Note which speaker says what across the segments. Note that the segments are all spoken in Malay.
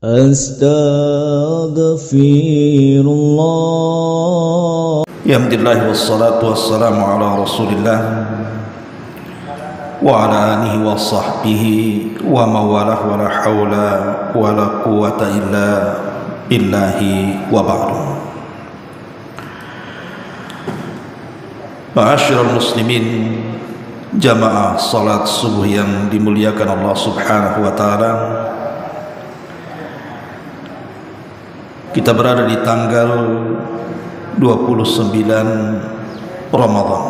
Speaker 1: Astaghfirullah.
Speaker 2: Alhamdulillah wassalatu wassalamu ala Rasulillah wa ala alihi wa sahbihi wa mawalah wa la hawla wa la quwwata illa billahi wa ba'du. Ma'asyiral muslimin, jamaah salat subuh yang dimuliakan Allah Subhanahu wa taala. Kita berada di tanggal 29 Ramadan.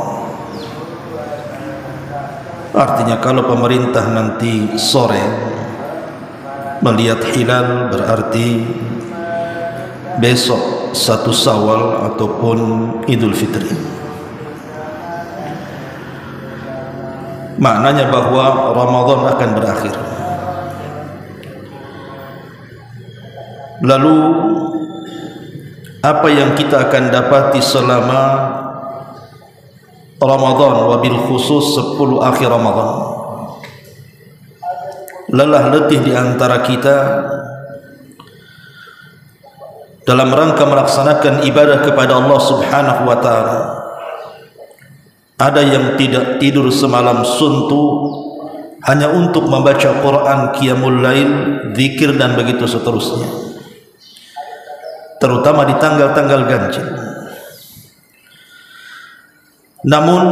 Speaker 2: Artinya kalau pemerintah nanti sore melihat hilal, berarti besok 1 Syawal ataupun Idul Fitri. Maknanya bahwa Ramadan akan berakhir. Lalu apa yang kita akan dapati selama Ramadan, wabil khusus 10 akhir Ramadan? Lelah letih di antara kita dalam rangka melaksanakan ibadah kepada Allah Subhanahu wa taala. Ada yang tidak tidur semalam suntuk hanya untuk membaca Quran, qiyamul lail, zikir dan begitu seterusnya. Terutama di tanggal-tanggal ganjil. Namun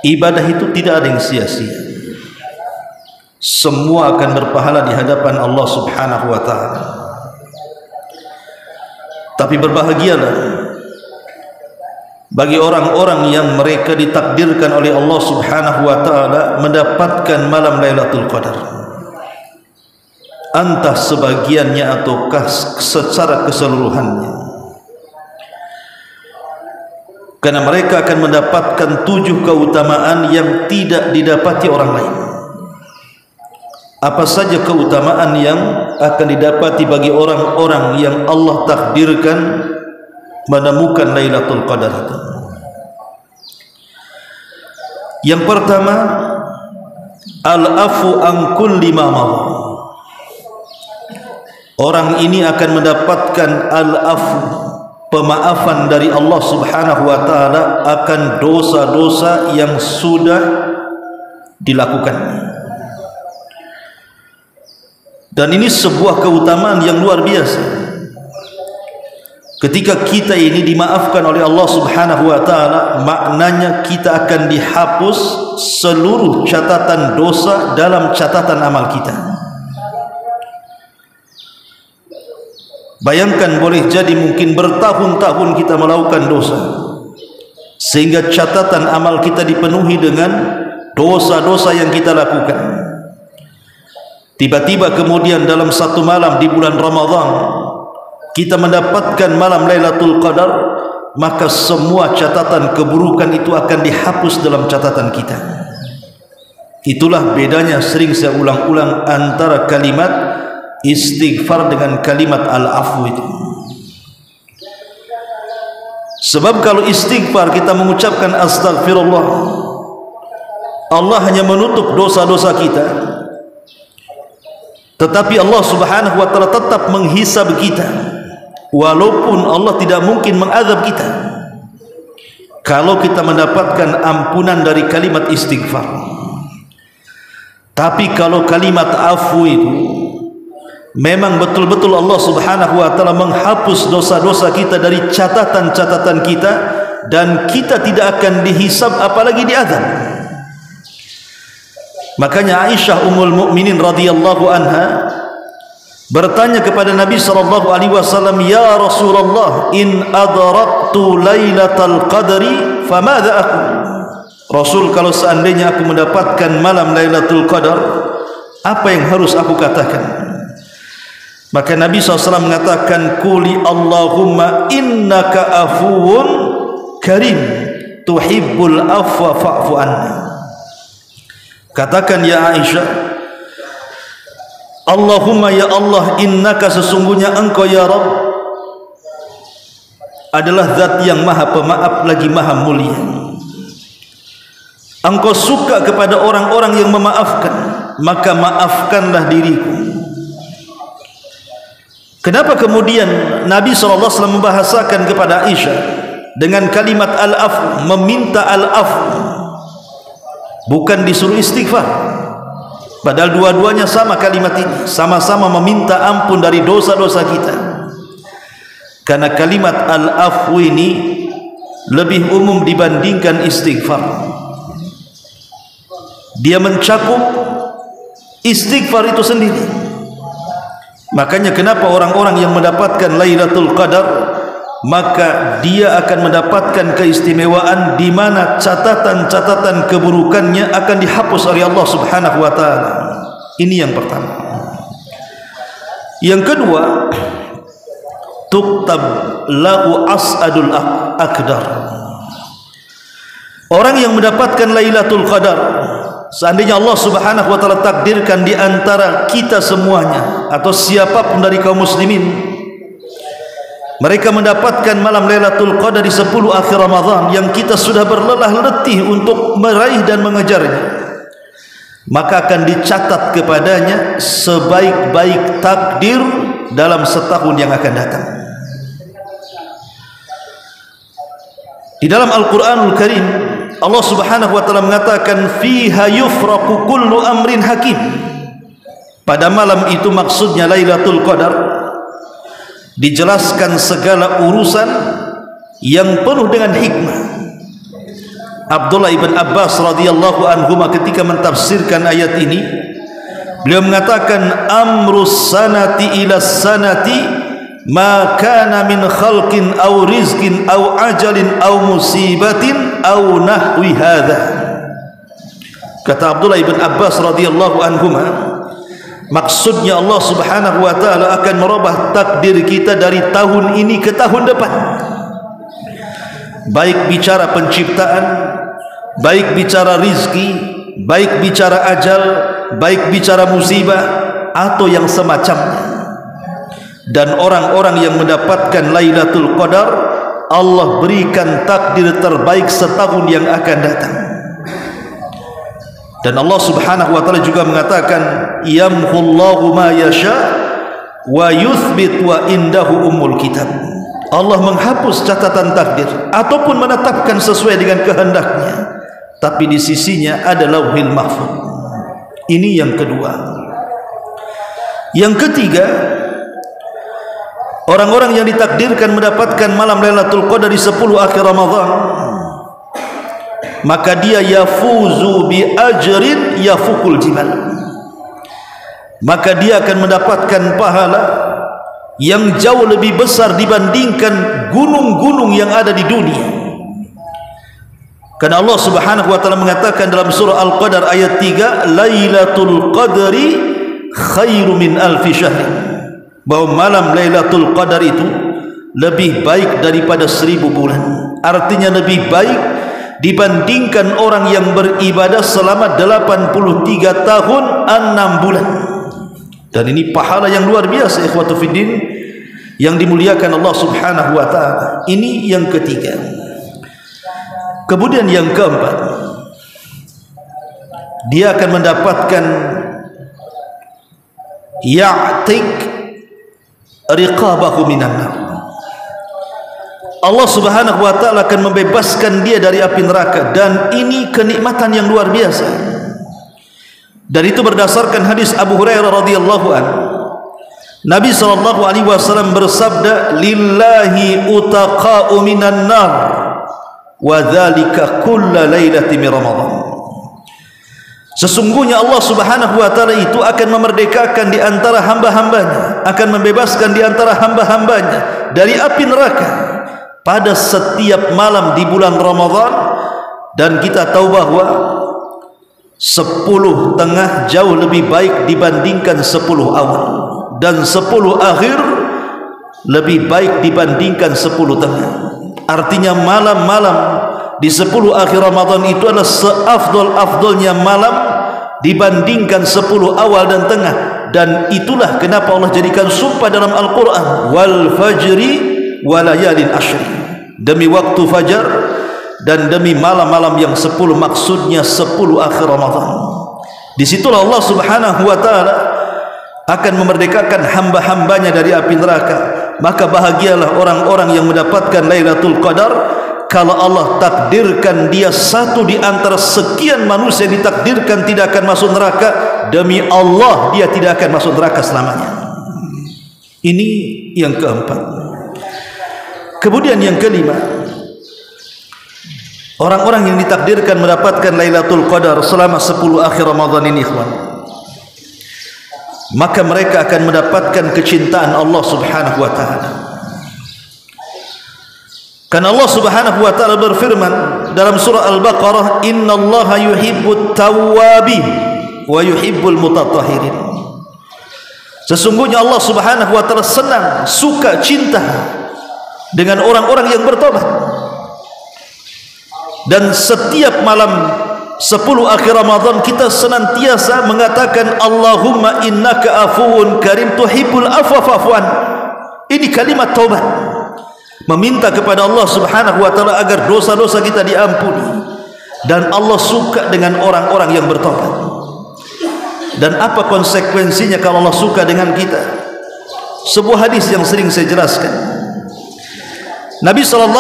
Speaker 2: ibadah itu tidak ada yang sia-sia. Semua akan berpahala di hadapan Allah Subhanahu wa taala. Tapi berbahagialah bagi orang-orang yang mereka ditakdirkan oleh Allah Subhanahu wa taala mendapatkan malam Lailatul Qadar. Entah sebagiannya ataukah secara keseluruhannya, karena mereka akan mendapatkan 7 keutamaan yang tidak didapati orang lain. Apa saja keutamaan yang akan didapati bagi orang-orang yang Allah takdirkan menemukan Lailatul Qadar itu? Yang pertama, al-afu an kulli ma madha. Orang ini akan mendapatkan al-afu, pemaafan dari Allah Subhanahu wa taala akan dosa-dosa yang sudah dilakukan. Dan ini sebuah keutamaan yang luar biasa. Ketika kita ini dimaafkan oleh Allah Subhanahu wa taala, maknanya kita akan dihapus seluruh catatan dosa dalam catatan amal kita. Bayangkan, boleh jadi mungkin bertahun-tahun kita melakukan dosa, sehingga catatan amal kita dipenuhi dengan dosa-dosa yang kita lakukan. Tiba-tiba kemudian dalam satu malam di bulan Ramadan kita mendapatkan malam Lailatul Qadar, maka semua catatan keburukan itu akan dihapus dalam catatan kita. Itulah bedanya, sering saya ulang-ulang, antara kalimat istighfar dengan kalimat al-afu itu. Sebab kalau istighfar kita mengucapkan astagfirullah, Allah hanya menutup dosa-dosa kita, tetapi Allah Subhanahu wa taala tetap menghisab kita, walaupun Allah tidak mungkin mengazab kita kalau kita mendapatkan ampunan dari kalimat istighfar. Tapi kalau kalimat afu itu memang betul-betul Allah Subhanahu wa taala menghapus dosa-dosa kita dari catatan-catatan kita, dan kita tidak akan dihisab apalagi diazab. Makanya Aisyah Ummul Mukminin radhiyallahu anha bertanya kepada Nabi sallallahu alaihi wasallam, "Ya Rasulullah, in adraktu Lailatul Qadri famadza aku?" Rasul, kalau seandainya aku mendapatkan malam Lailatul Qadar, apa yang harus aku katakan? Maka Nabi SAW mengatakan, Quli Allahumma innaka afuwun karim tuhibbul afwa fa'fu anna. Katakan, ya Aisyah, Allahumma, ya Allah, innaka, sesungguhnya engkau ya Rabb adalah zat yang maha pemaaf lagi maha mulia. Engkau suka kepada orang-orang yang memaafkan, maka maafkanlah diriku. Kenapa kemudian Nabi SAW membahasakan kepada Aisyah dengan kalimat al-afu, meminta al-afu, bukan disuruh istighfar? Padahal dua-duanya sama kalimat ini, sama-sama meminta ampun dari dosa-dosa kita. Karena kalimat al-afu ini lebih umum dibandingkan istighfar. Dia mencakup istighfar itu sendiri. Makanya kenapa orang-orang yang mendapatkan Lailatul Qadar, maka dia akan mendapatkan keistimewaan di mana catatan-catatan keburukannya akan dihapus oleh Allah Subhanahu wa taala. Ini yang pertama. Yang kedua, tuktab lahu as'adul aqdar. Orang yang mendapatkan Lailatul Qadar, seandainya Allah Subhanahu wa taala takdirkan di antara kita semuanya atau siapapun dari kaum muslimin, mereka mendapatkan malam Lailatul Qadar di 10 akhir Ramadan yang kita sudah berlelah letih untuk meraih dan mengejarnya, maka akan dicatat kepadanya sebaik-baik takdir dalam setahun yang akan datang. Di dalam Al-Qur'anul Karim Allah Subhanahu wa taala mengatakan fiha yufraqu kullu amrin hakim. Pada malam itu maksudnya Lailatul Qadar, dijelaskan segala urusan yang penuh dengan hikmah. Abdullah ibn Abbas radhiyallahu anhu ketika mentafsirkan ayat ini, beliau mengatakan amrus sanati ila sanati ma kana min khalqin aw rizqin aw ajalin aw musibatin aw nahwi hadha. Kata Abdullah ibn Abbas radhiyallahu anhu, maksudnya Allah Subhanahu wa taala akan merubah takdir kita dari tahun ini ke tahun depan, baik bicara penciptaan, baik bicara rizki, baik bicara ajal, baik bicara musibah atau yang semacamnya. Dan orang-orang yang mendapatkan Lailatul Qadar, Allah berikan takdir terbaik setahun yang akan datang. Dan Allah Subhanahu wa taala juga mengatakan yamhullahu ma yasha wa yuthbit wa indahu ummul kitab. Allah menghapus catatan takdir ataupun menetapkan sesuai dengan kehendaknya, tapi di sisinya ada Lauhil Mahfuz. Ini yang kedua. Yang ketiga, orang-orang yang ditakdirkan mendapatkan malam Lailatul Qadar di 10 akhir Ramadan, maka dia yafuzu bi ajrin yafukul jimal. Maka dia akan mendapatkan pahala yang jauh lebih besar dibandingkan gunung-gunung yang ada di dunia. Karena Allah Subhanahu wa taala mengatakan dalam surah Al-Qadar ayat 3, Lailatul Qadri khairu min alfi syahr, bahwa malam Lailatul Qadar itu lebih baik daripada 1000 bulan. Artinya lebih baik dibandingkan orang yang beribadah selama 83 tahun 6 bulan. Dan ini pahala yang luar biasa, ikhwatu fiddin, yang dimuliakan Allah Subhanahu wa taala. Ini yang ketiga. Kemudian yang keempat, dia akan mendapatkan ya'tik riqabahu minan nar. Allah Subhanahu wa taala akan membebaskan dia dari api neraka, dan ini kenikmatan yang luar biasa. Dan itu berdasarkan hadis Abu Hurairah radhiyallahu anhu. Nabi sallallahu alaihi wasallam bersabda, "Lillahi utaqa'u minan nar wa dzalika kulla lailatin min Ramadan." Sesungguhnya Allah Subhanahu wa taala itu akan memerdekakan di antara hamba-hambanya, akan membebaskan di antara hamba-hambanya dari api neraka pada setiap malam di bulan Ramadan. Dan kita tahu bahwa 10 tengah jauh lebih baik dibandingkan 10 awal, dan 10 akhir lebih baik dibandingkan 10 tengah. Artinya malam-malam di 10 akhir Ramadan itu adalah seafdol-afdolnya malam dibandingkan 10 awal dan tengah. Dan itulah kenapa Allah jadikan sumpah dalam Al-Quran, wal fajri walayalin ashri, demi waktu fajar dan demi malam-malam yang 10, maksudnya 10 akhir Ramadan. Disitulah Allah Subhanahu wa taala akan memerdekakan hamba-hambanya dari api neraka. Maka bahagialah orang-orang yang mendapatkan Lailatul Qadar kalau Allah takdirkan dia satu di antara sekian manusia yang ditakdirkan tidak akan masuk neraka. Demi Allah dia tidak akan masuk neraka selamanya. Ini yang keempat. Kemudian yang kelima, orang-orang yang ditakdirkan mendapatkan Lailatul Qadar selama 10 akhir Ramadan ini, ikhwan, maka mereka akan mendapatkan kecintaan Allah Subhanahu wa taala. Karena Allah Subhanahu wa taala berfirman dalam surah Al-Baqarah, "Innallaha yuhibbut tawwabin wa yuhibbul mutatahhirin." Sesungguhnya Allah Subhanahu wa taala senang, suka, cinta dengan orang-orang yang bertobat. Dan setiap malam 10 akhir Ramadan kita senantiasa mengatakan, Allahumma innaka afuwun karim tuhibbul afwa fa'fu an. Ini kalimat taubat, meminta kepada Allah Subhanahu wa taala agar dosa-dosa kita diampuni. Dan Allah suka dengan orang-orang yang bertobat. Dan apa konsekuensinya kalau Allah suka dengan kita? Sebuah hadis yang sering saya jelaskan. Nabi SAW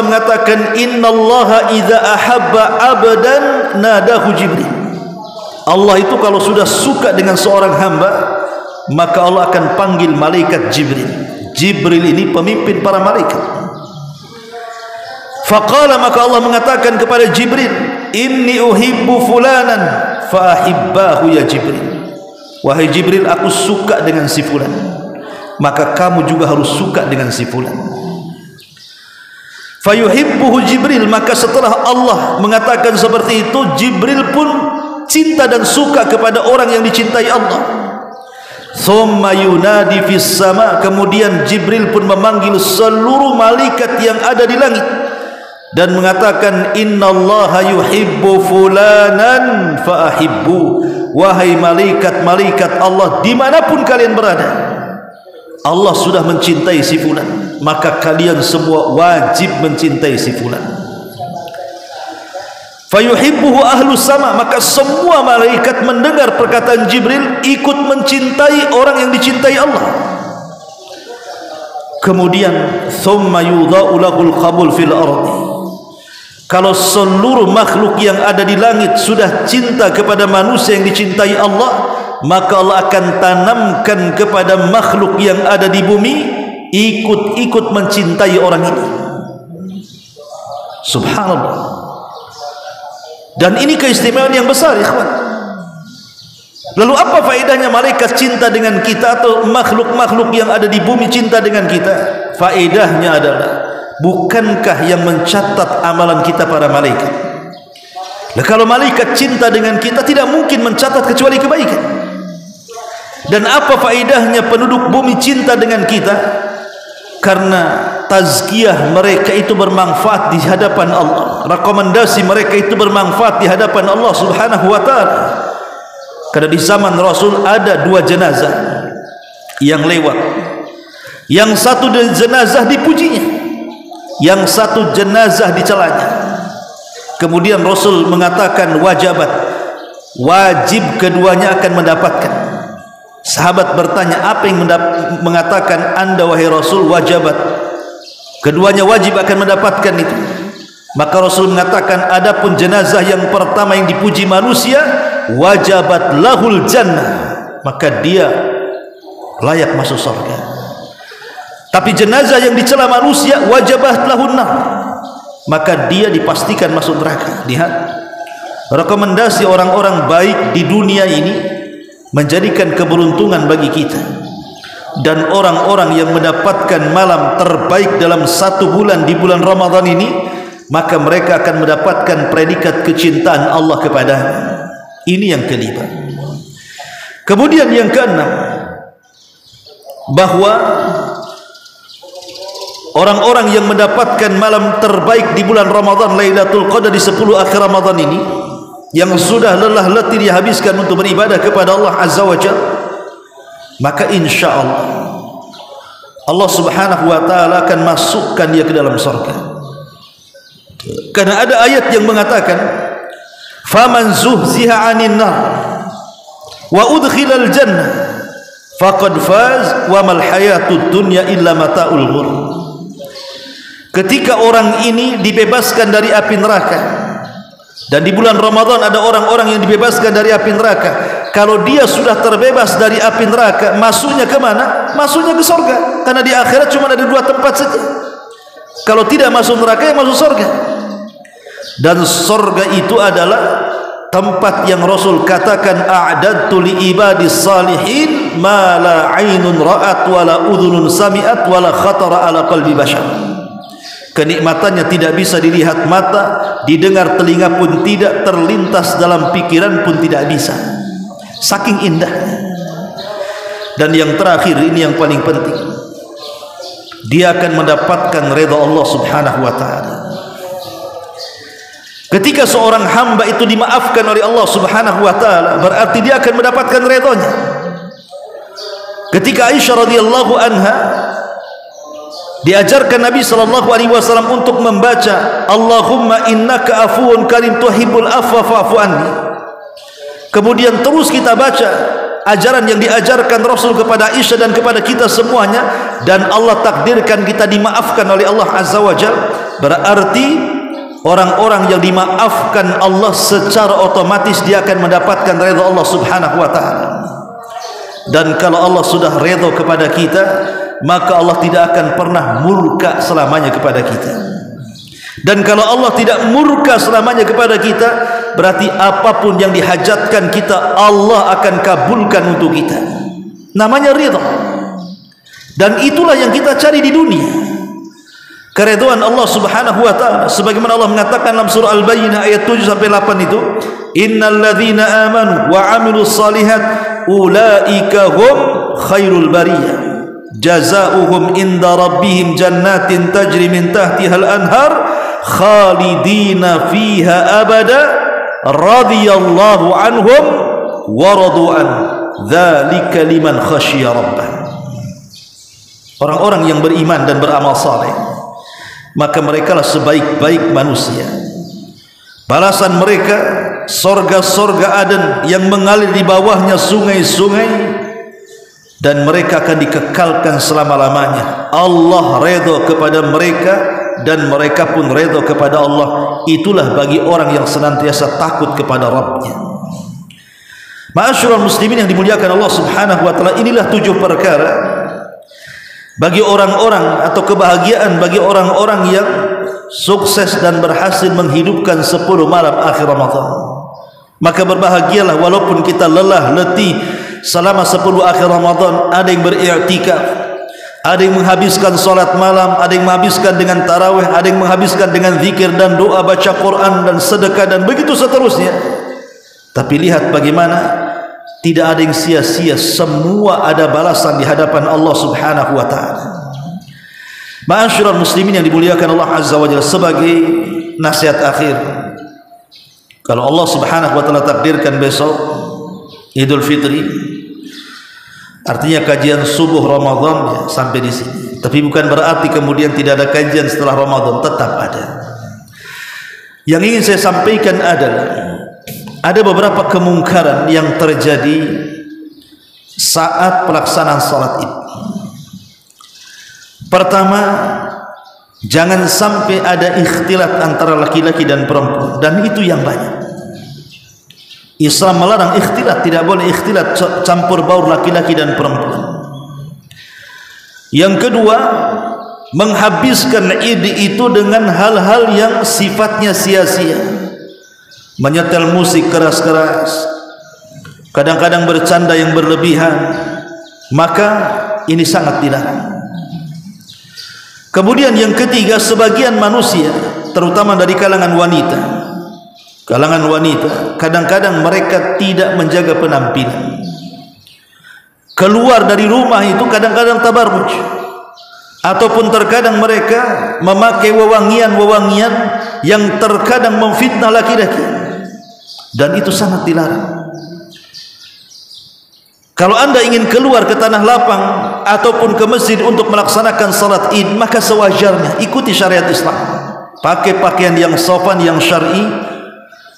Speaker 2: mengatakan, Innallaha idza ahabba abdan nadahu Jibril. Allah itu kalau sudah suka dengan seorang hamba, maka Allah akan panggil malaikat Jibril. Jibril ini pemimpin para malaikat. Faqala, maka Allah mengatakan kepada Jibril, Inni uhibbu fulanan fa'ahibbahu ya Jibril. Wahai Jibril, aku suka dengan si fulan, maka kamu juga harus suka dengan si fulan. Fayuhibbuhu Jibril, maka setelah Allah mengatakan seperti itu, Jibril pun cinta dan suka kepada orang yang dicintai Allah. Thumma yunadi fis sama, kemudian Jibril pun memanggil seluruh malaikat yang ada di langit dan mengatakan, Innallaha yuhibbu fulanan fa'ahibbu. Wahai malaikat-malaikat Allah, dimanapun kalian berada, Allah sudah mencintai si fulan, maka kalian semua wajib mencintai si fulan. Fayuhibbuhu ahlus sama, maka semua malaikat mendengar perkataan Jibril ikut mencintai orang yang dicintai Allah. Kemudian thumma yudha'u lahul qabul fil ardi. Kalau seluruh makhluk yang ada di langit sudah cinta kepada manusia yang dicintai Allah, maka Allah akan tanamkan kepada makhluk yang ada di bumi ikut-ikut mencintai orang ini. Subhanallah. Dan ini keistimewaan yang besar, ikhwan. Lalu apa faedahnya malaikat cinta dengan kita atau makhluk-makhluk yang ada di bumi cinta dengan kita? Faedahnya adalah, bukankah yang mencatat amalan kita para malaikat? Nah, kalau malaikat cinta dengan kita, tidak mungkin mencatat kecuali kebaikan. Dan apa faedahnya penduduk bumi cinta dengan kita? Karena tazkiyah mereka itu bermanfaat di hadapan Allah, rekomendasi mereka itu bermanfaat di hadapan Allah Subhanahu wa taala. Karena di zaman Rasul ada 2 jenazah yang lewat, yang satu jenazah dipujinya, yang satu jenazah dicelanya. Kemudian Rasul mengatakan wajibat, wajib keduanya akan mendapatkan. Sahabat bertanya, apa yang mengatakan Anda wahai Rasul wajibat? Keduanya wajib akan mendapatkan itu. Maka Rasul mengatakan, adapun jenazah yang pertama yang dipuji manusia, wajibat lahul jannah, maka dia layak masuk surga. Tapi jenazah yang dicela manusia, wajibat lahun nar, maka dia dipastikan masuk neraka. Lihat, rekomendasi orang-orang baik di dunia ini menjadikan keberuntungan bagi kita. Dan orang-orang yang mendapatkan malam terbaik dalam 1 bulan di bulan Ramadan ini, maka mereka akan mendapatkan predikat kecintaan Allah kepadanya. Ini yang kelima. Kemudian yang keenam, bahwa orang-orang yang mendapatkan malam terbaik di bulan Ramadan, Lailatul Qadar di 10 akhir Ramadan ini, yang sudah lelah letih dihabiskan untuk beribadah kepada Allah Azza wa Jalla, maka insya Allah Subhanahu wa ta'ala akan masukkan dia ke dalam surga. Karena ada ayat yang mengatakan, faman zuhziha 'anil nar wa udkhilal jannah faqad faz wa mal hayatud dunya illa mata'ul ghurur. Ketika orang ini dibebaskan dari api neraka, dan di bulan Ramadan ada orang-orang yang dibebaskan dari api neraka, kalau dia sudah terbebas dari api neraka, masuknya ke mana? Masuknya ke surga, karena di akhirat cuma ada 2 tempat saja. Kalau tidak masuk neraka, ya masuk surga. Dan surga itu adalah tempat yang Rasul katakan, a'dadtu li ibadis salihin ma la 'ainun ra'at wa la udhunun sami'at wa la khatara ala qalbi bashar. Kenikmatannya tidak bisa dilihat mata, didengar telinga pun tidak, terlintas dalam pikiran pun tidak bisa. Saking indahnya. Dan yang terakhir, ini yang paling penting, dia akan mendapatkan redha Allah Subhanahu wa ta'ala. Ketika seorang hamba itu dimaafkan oleh Allah Subhanahu wa ta'ala, berarti dia akan mendapatkan redhanya. Ketika Aisyah radhiyallahu anha diajarkan Nabi sallallahu alaihi wasallam untuk membaca Allahumma innaka afuwun karim tuhibbul afwa fa'fu anni, kemudian terus kita baca ajaran yang diajarkan Rasul kepada Aisyah dan kepada kita semuanya, dan Allah takdirkan kita dimaafkan oleh Allah Azza wa Jalla, berarti orang-orang yang dimaafkan Allah secara otomatis dia akan mendapatkan redha Allah Subhanahu wa ta'ala. Dan kalau Allah sudah redha kepada kita, maka Allah tidak akan pernah murka selamanya kepada kita. Dan kalau Allah tidak murka selamanya kepada kita, berarti apapun yang dihajatkan kita, Allah akan kabulkan untuk kita. Namanya ridha. Dan itulah yang kita cari di dunia, keridhaan Allah Subhanahu wa ta'ala. Sebagaimana Allah mengatakan dalam surah Al-Bayyinah ayat 7 sampai 8 itu, innal ladzina amanu wa 'amilus shalihat ulaika hum khairul bariyah jazaohum inda rabbihim jannatin tajri min tahtihal anhar khalidina fiha abada radhiyallahu anhum wa radu an dzalika liman khasyiya rabbah. Orang-orang yang beriman dan beramal saleh, maka merekalah sebaik-baik manusia. Balasan mereka sorga-sorga Aden yang mengalir di bawahnya sungai-sungai, dan mereka akan dikekalkan selama-lamanya. Allah redha kepada mereka dan mereka pun redha kepada Allah. Itulah bagi orang yang senantiasa takut kepada Rabbnya. Ma'asyiral muslimin yang dimuliakan Allah Subhanahu wa ta'ala, inilah 7 perkara bagi orang-orang, atau kebahagiaan bagi orang-orang yang sukses dan berhasil menghidupkan 10 malam akhir Ramadan. Maka berbahagialah walaupun kita lelah letih selama 10 akhir Ramadan. Ada yang beriktikaf, ada yang menghabiskan salat malam, ada yang menghabiskan dengan tarawih, ada yang menghabiskan dengan zikir dan doa, baca Quran dan sedekah dan begitu seterusnya. Tapi lihat bagaimana tidak ada yang sia-sia, semua ada balasan di hadapan Allah Subhanahu wa ta'ala. Ma'asyiral muslimin yang dimuliakan Allah Azza wa Jalla, sebagai nasihat akhir, kalau Allah Subhanahu wa ta'ala takdirkan besok Idul Fitri, artinya kajian subuh Ramadan ya, sampai di sini. Tapi bukan berarti kemudian tidak ada kajian setelah Ramadan, tetap ada. Yang ingin saya sampaikan adalah ada beberapa kemungkaran yang terjadi saat pelaksanaan salat Id. Pertama, jangan sampai ada ikhtilat antara laki-laki dan perempuan, dan itu yang banyak. Islam melarang ikhtilat, tidak boleh ikhtilat, campur baur laki-laki dan perempuan. Yang kedua, menghabiskan Id itu dengan hal-hal yang sifatnya sia-sia, menyetel musik keras-keras, kadang-kadang bercanda yang berlebihan, maka ini sangat dilarang. Kemudian yang ketiga, sebagian manusia, terutama dari kalangan wanita, kadang-kadang mereka tidak menjaga penampilan. Keluar dari rumah itu kadang-kadang tabarruj, ataupun terkadang mereka memakai wewangian-wewangian yang terkadang memfitnah laki-laki, dan itu sangat dilarang. Kalau anda ingin keluar ke tanah lapang ataupun ke masjid untuk melaksanakan salat Id, maka sewajarnya ikuti syariat Islam, pakai pakaian yang sopan, yang syar'i.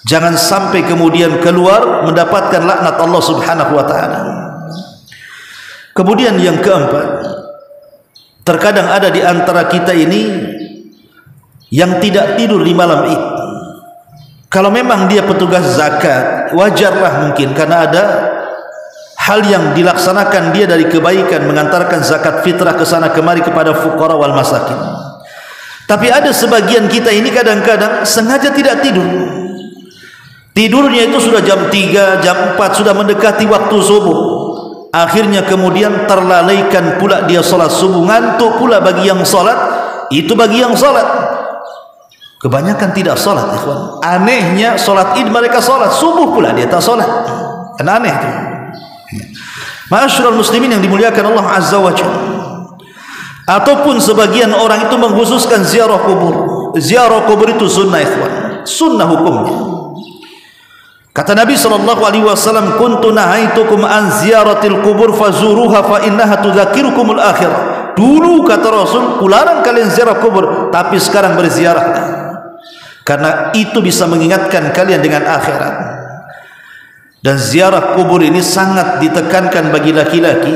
Speaker 2: Jangan sampai kemudian keluar mendapatkan laknat Allah Subhanahu wa ta'ala. Kemudian yang keempat, terkadang ada di antara kita ini yang tidak tidur di malam Id. Kalau memang dia petugas zakat, wajarlah mungkin karena ada hal yang dilaksanakan dia dari kebaikan, mengantarkan zakat fitrah ke sana kemari kepada fuqara wal masakin. Tapi ada sebagian kita ini kadang-kadang sengaja tidak tidur. Tidurnya itu sudah jam 3, jam 4, sudah mendekati waktu subuh. Akhirnya kemudian terlalaikan pula dia salat subuh, ngantuk pula bagi yang salat, itu bagi yang salat. Kebanyakan tidak salat, ikhwan. Anehnya salat Id mereka salat, subuh pula dia tak salat. Kan aneh itu. Ma'asyiral muslimin yang dimuliakan Allah Azza wa Jalla. Ataupun sebagian orang itu mengkhususkan ziarah kubur. Ziarah kubur itu sunnah, ikhwan. Sunnah hukumnya. Kata Nabi SAW, kuntu nahaitukum an ziyaratil kubur fazuruha fa innaha tudzakirukumul akhirah. Dulu kata Rasul, kularang kalian ziarah kubur, tapi sekarang berziarah, karena itu bisa mengingatkan kalian dengan akhirat. Dan ziarah kubur ini sangat ditekankan bagi laki-laki,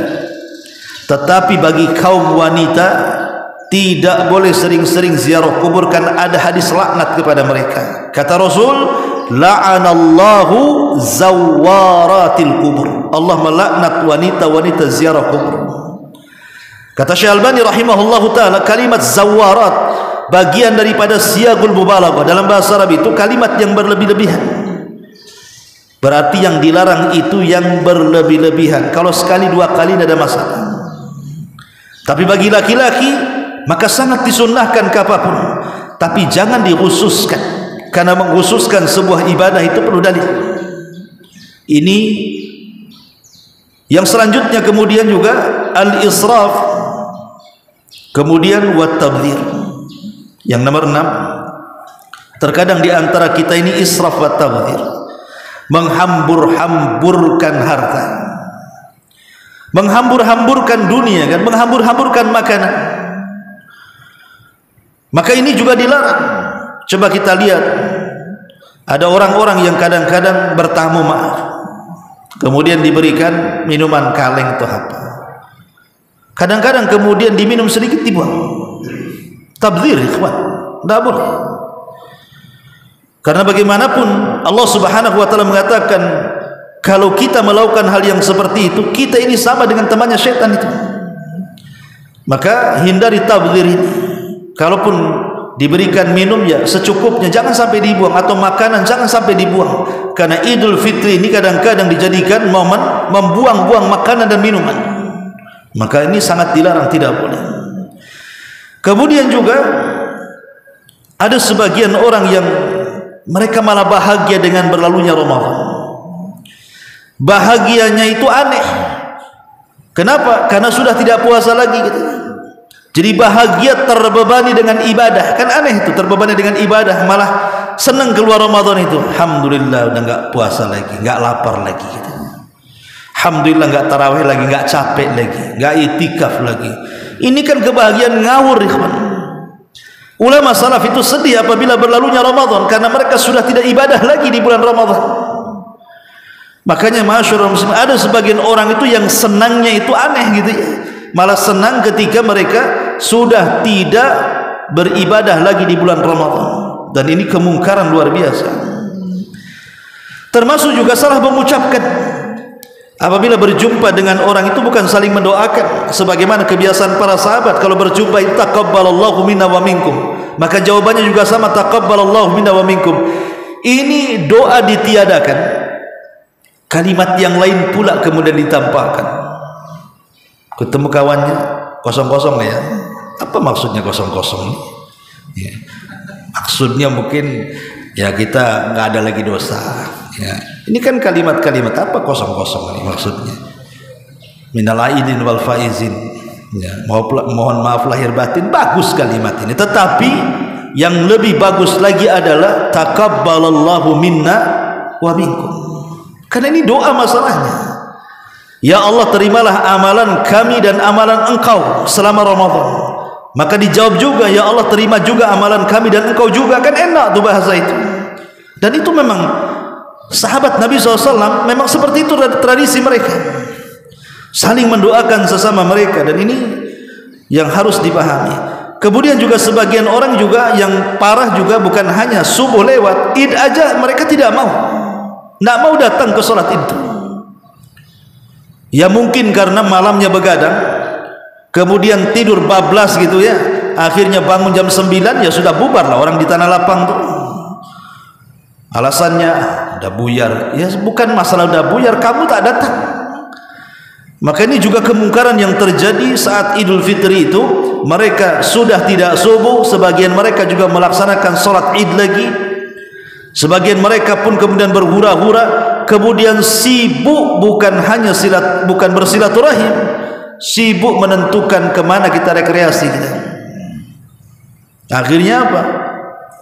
Speaker 2: tetapi bagi kaum wanita tidak boleh sering-sering ziarah kubur, kan ada hadis laknat kepada mereka. Kata Rasul, la'anallahu zawaratil kubur. Allah melaknat wanita-wanita ziarah kubur. Kata Syekh Albani rahimahullahu ta'ala, kalimat zawarat bagian daripada siyagul mubalaghah. Dalam bahasa Arab itu kalimat yang berlebih-lebihan. Berarti yang dilarang itu yang berlebih-lebihan. Kalau sekali dua kali tidak ada masalah. Tapi bagi laki-laki maka sangat disunnahkan kapanpun. Tapi jangan dikhususkan, karena mengkhususkan sebuah ibadah itu perlu dalil. Ini yang selanjutnya. Kemudian juga al-israf, kemudian wat-tabdzir. Yang nomor 6, terkadang di antara kita ini israf wat-tabdzir, menghambur-hamburkan harta, menghambur-hamburkan dunia, kan, menghambur-hamburkan makanan. Maka ini juga dilarang. Coba kita lihat, ada orang-orang yang kadang-kadang bertamu maaf, kemudian diberikan minuman kaleng atau apa, kadang-kadang kemudian diminum sedikit dibuang. Tabdzir, ikhwan, tidak boleh. Karena bagaimanapun Allah Subhanahu wa taala mengatakan, kalau kita melakukan hal yang seperti itu, kita ini sama dengan temannya syaitan itu. Maka hindari tabdzir ini. Kalaupun diberikan minum ya secukupnya, jangan sampai dibuang, atau makanan jangan sampai dibuang. Karena Idul Fitri ini kadang-kadang dijadikan momen membuang-buang makanan dan minuman. Maka ini sangat dilarang, tidak boleh. Kemudian juga ada sebagian orang yang mereka malah bahagia dengan berlalunya Ramadan. Bahagianya itu aneh. Kenapa? Karena sudah tidak puasa lagi gitu. Jadi bahagia terbebani dengan ibadah. Kan aneh itu, terbebani dengan ibadah, malah senang keluar Ramadan itu. Alhamdulillah udah enggak puasa lagi, enggak lapar lagi gitu. Alhamdulillah enggak tarawih lagi, enggak capek lagi, enggak itikaf lagi. Ini kan kebahagiaan ngawur, ikhwan. Ulama salaf itu sedih apabila berlalunya Ramadan, karena mereka sudah tidak ibadah lagi di bulan Ramadan. Makanya masyaallah muslim, ada sebagian orang itu yang senangnya itu aneh gitu ya. Malah senang ketika mereka sudah tidak beribadah lagi di bulan Ramadan. Dan ini kemungkaran luar biasa. Termasuk juga salah mengucapkan. Apabila berjumpa dengan orang itu bukan saling mendoakan sebagaimana kebiasaan para sahabat. Kalau berjumpa itu taqabbalallahu minna wa minkum, maka jawabannya juga sama, taqabbalallahu minna wa minkum. Ini doa ditiadakan, kalimat yang lain pula kemudian ditampakkan. Ketemu kawannya kosong-kosong ya. Apa maksudnya kosong-kosong ini? Ya. Maksudnya mungkin ya kita nggak ada lagi dosa. Ya. Ini kan kalimat-kalimat apa kosong-kosong ini maksudnya? Minal aidin wal faizin. Ya, mohon maaf lahir batin, bagus kalimat ini. Tetapi yang lebih bagus lagi adalah taqabbalallahu minna wa minkum. Karena ini doa masalahnya. Ya Allah, terimalah amalan kami dan amalan engkau selama Ramadan. Maka dijawab juga, ya Allah terima juga amalan kami dan engkau juga. Kan enak tuh bahasa itu. Dan itu memang sahabat Nabi SAW memang seperti itu tradisi mereka. saling mendoakan sesama mereka, dan ini yang harus dipahami. Kemudian juga sebagian orang juga yang parah juga bukan hanya subuh lewat, Id aja mereka tidak mau datang ke sholat Id. Ya mungkin karena malamnya begadang, kemudian tidur bablas gitu ya, akhirnya bangun jam 9, ya sudah bubar lah orang di tanah lapang tuh. Alasannya udah buyar. Ya bukan masalah udah buyar, kamu tak datang. Maka ini juga kemungkaran yang terjadi saat Idul Fitri itu. Mereka sudah tidak subuh, sebagian mereka juga melaksanakan sholat Id lagi, sebagian mereka pun kemudian berhura-hura, kemudian sibuk bukan bersilaturahim, sibuk menentukan kemana kita rekreasi kita. Akhirnya apa?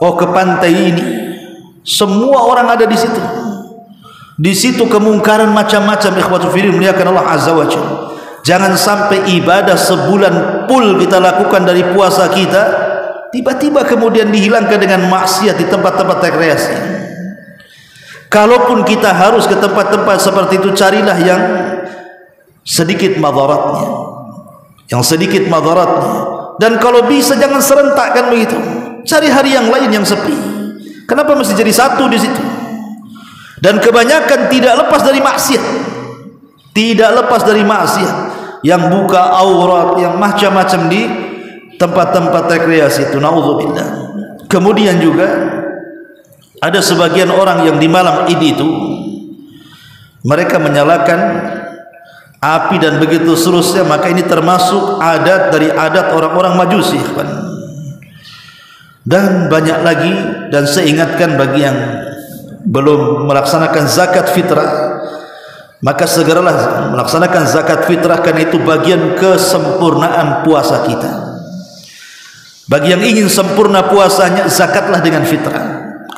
Speaker 2: Oh, ke pantai ini, semua orang ada di situ. Di situ kemungkaran macam-macam. Ikhwatul fillah muliakan Allah azza wa jalla. Jangan sampai ibadah sebulan full kita lakukan dari puasa kita, tiba-tiba kemudian dihilangkan dengan maksiat di tempat-tempat rekreasi. Kalaupun kita harus ke tempat-tempat seperti itu, carilah yang sedikit madaratnya, dan kalau bisa jangan serentakkan begitu. Cari hari yang lain yang sepi. Kenapa mesti jadi satu di situ? Dan kebanyakan tidak lepas dari maksiat, yang buka aurat, yang macam-macam di tempat-tempat rekreasi itu, naudzubillah. Kemudian juga ada sebagian orang yang di malam Id itu mereka menyalakan api dan begitu seterusnya. Maka ini termasuk adat dari adat orang-orang Majusi, dan banyak lagi. Dan saya ingatkan bagi yang belum melaksanakan zakat fitrah, maka segeralah melaksanakan zakat fitrah, karena itu bagian kesempurnaan puasa kita. Bagi yang ingin sempurna puasanya, zakatlah dengan fitrah.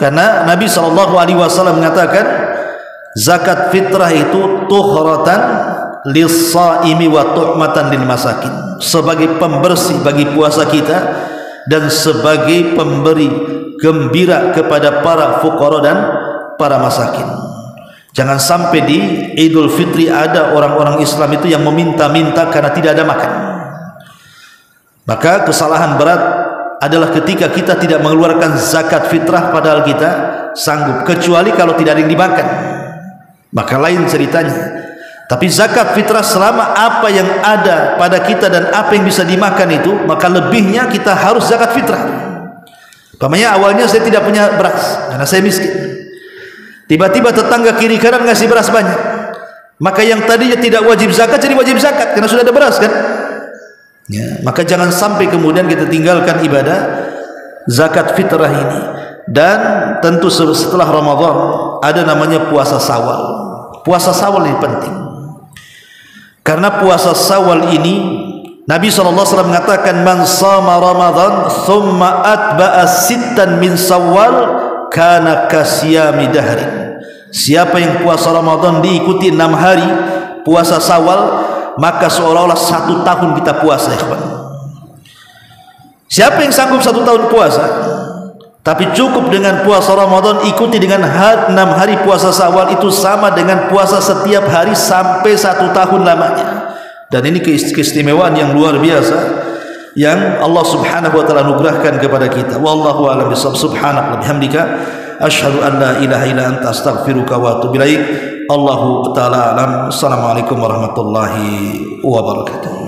Speaker 2: Karena Nabi SAW mengatakan zakat fitrah itu tuhratan lis-shaimi wa tuhmatan lil masakin, sebagai pembersih bagi puasa kita dan sebagai pemberi gembira kepada para fuqara dan para masakin. Jangan sampai di Idul Fitri ada orang-orang Islam itu yang meminta-minta karena tidak ada makan. Maka kesalahan berat adalah ketika kita tidak mengeluarkan zakat fitrah padahal kita sanggup, kecuali kalau tidak ada yang dimakan, maka lain ceritanya. Tapi zakat fitrah selama apa yang ada pada kita dan apa yang bisa dimakan itu, maka lebihnya kita harus zakat fitrah. Pamannya awalnya saya tidak punya beras karena saya miskin. Tiba-tiba tetangga kiri kanan ngasih beras banyak, maka yang tadinya tidak wajib zakat jadi wajib zakat karena sudah ada beras kan. Ya, maka jangan sampai kemudian kita tinggalkan ibadah zakat fitrah ini. Dan tentu setelah Ramadan ada namanya puasa Syawal. Puasa Syawal ini penting, karena puasa Syawal ini Nabi SAW mengatakan, man sama Ramadan thumma atba'a sittan min Syawal kana kasyami dahrin. Siapa yang puasa Ramadan diikuti 6 hari puasa Syawal, maka seolah-olah 1 tahun kita puasa, ikhwan. Siapa yang sanggup 1 tahun puasa, tapi cukup dengan puasa Ramadan ikuti dengan 6 hari puasa Syawal, itu sama dengan puasa setiap hari sampai 1 tahun lamanya. Dan ini keistimewaan yang luar biasa yang Allah Subhanahu wa taala anugerahkan kepada kita. Wallahu a'lam bishawab. Subhanaka wa bihamdika asyhadu an la ilaha illa anta astaghfiruka wa atubu ilaik. Allahu taala alam. Assalamualaikum warahmatullahi wabarakatuh.